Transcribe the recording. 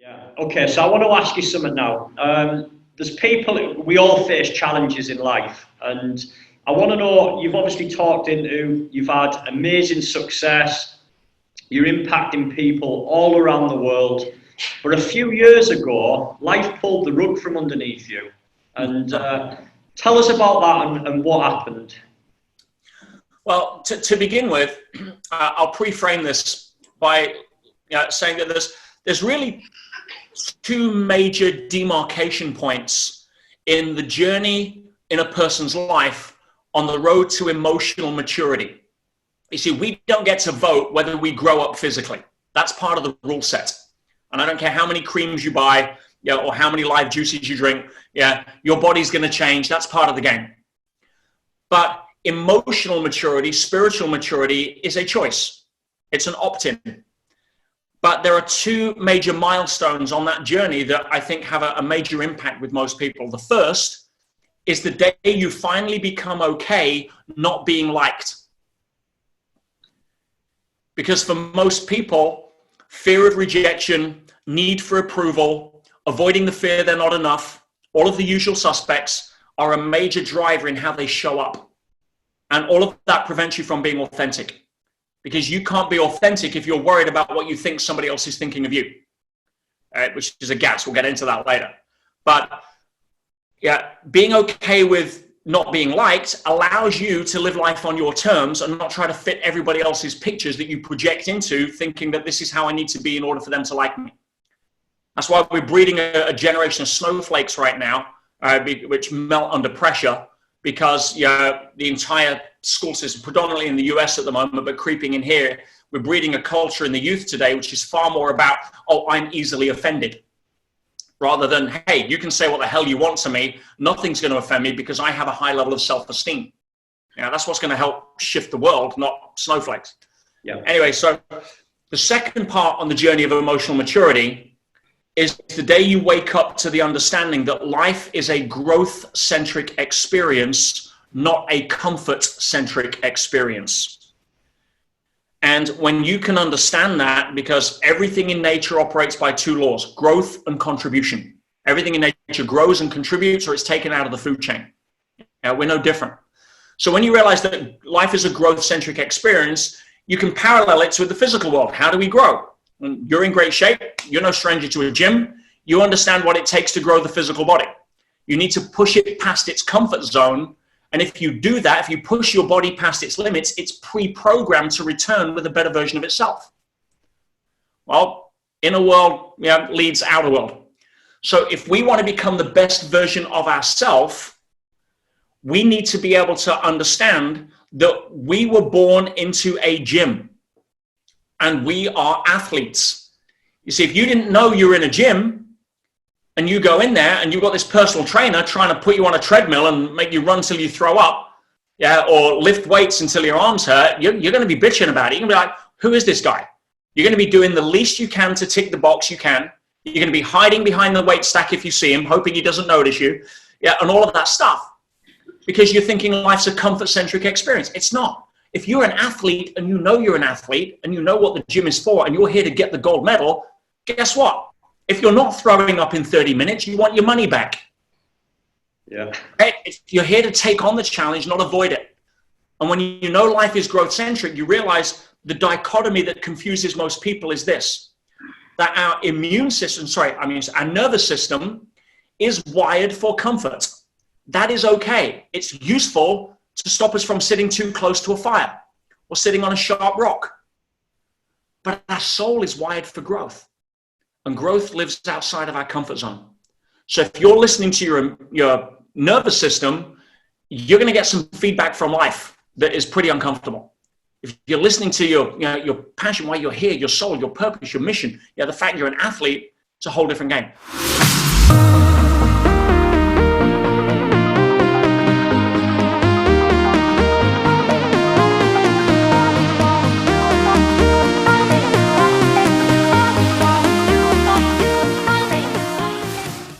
Yeah. Okay, so I want to ask you something now. There's people, we all face challenges in life, and I want to know, you've obviously you've had amazing success, you're impacting people all around the world, but a few years ago, life pulled the rug from underneath you. And tell us about that and what happened. Well, to begin with, I'll pre-frame this by saying that there's really two major demarcation points in the journey in a person's life on the road to emotional maturity. You see, we don't get to vote whether we grow up physically. That's part of the rule set. And I don't care how many creams you buy, or how many live juices you drink, your body's going to change. That's part of the game. But emotional maturity, spiritual maturity is a choice. It's an opt-in. But there are two major milestones on that journey that I think have a major impact with most people. The first is the day you finally become okay not being liked. Because for most people, fear of rejection, need for approval, avoiding the fear they're not enough, all of the usual suspects are a major driver in how they show up. And all of that prevents you from being authentic. Because you can't be authentic if you're worried about what you think somebody else is thinking of you, which is a gas. We'll get into that later. But being okay with not being liked allows you to live life on your terms and not try to fit everybody else's pictures that you project into, thinking that this is how I need to be in order for them to like me. That's why we're breeding a generation of snowflakes right now, which melt under pressure, because the entire school system, predominantly in the US at the moment, but creeping in here, we're breeding a culture in the youth today, which is far more about, oh, I'm easily offended, rather than, hey, you can say what the hell you want to me. Nothing's going to offend me because I have a high level of self-esteem. That's what's going to help shift the world, not snowflakes. Yeah. Anyway, so the second part on the journey of emotional maturity is the day you wake up to the understanding that life is a growth-centric experience, not a comfort-centric experience. And when you can understand that, because everything in nature operates by two laws, growth and contribution. Everything in nature grows and contributes, or it's taken out of the food chain. We're no different. So when you realize that life is a growth-centric experience, you can parallel it to the physical world. How do we grow? And you're in great shape. You're no stranger to a gym. You understand what it takes to grow the physical body. You need to push it past its comfort zone. And if you do that, if you push your body past its limits, it's pre-programmed to return with a better version of itself. Well, inner world leads outer world. So if we want to become the best version of ourselves, we need to be able to understand that we were born into a gym and we are athletes. You see, if you didn't know you're in a gym and you go in there and you've got this personal trainer trying to put you on a treadmill and make you run till you throw up, or lift weights until your arms hurt, you're going to be bitching about it. You're going to be like, who is this guy? You're going to be doing the least you can to tick the box you can. You're going to be hiding behind the weight stack if you see him, hoping he doesn't notice you, and all of that stuff. Because you're thinking life's a comfort-centric experience. It's not. If you're an athlete and you know you're an athlete and you know what the gym is for and you're here to get the gold medal, guess what? If you're not throwing up in 30 minutes, you want your money back. Yeah. If you're here to take on the challenge, not avoid it. And when you know life is growth-centric, you realize the dichotomy that confuses most people is this, that our our nervous system is wired for comfort. That is okay. It's useful to stop us from sitting too close to a fire or sitting on a sharp rock. But our soul is wired for growth, and growth lives outside of our comfort zone. So if you're listening to your nervous system, you're going to get some feedback from life that is pretty uncomfortable. If you're listening to your passion, why you're here, your soul, your purpose, your mission, the fact you're an athlete, it's a whole different game.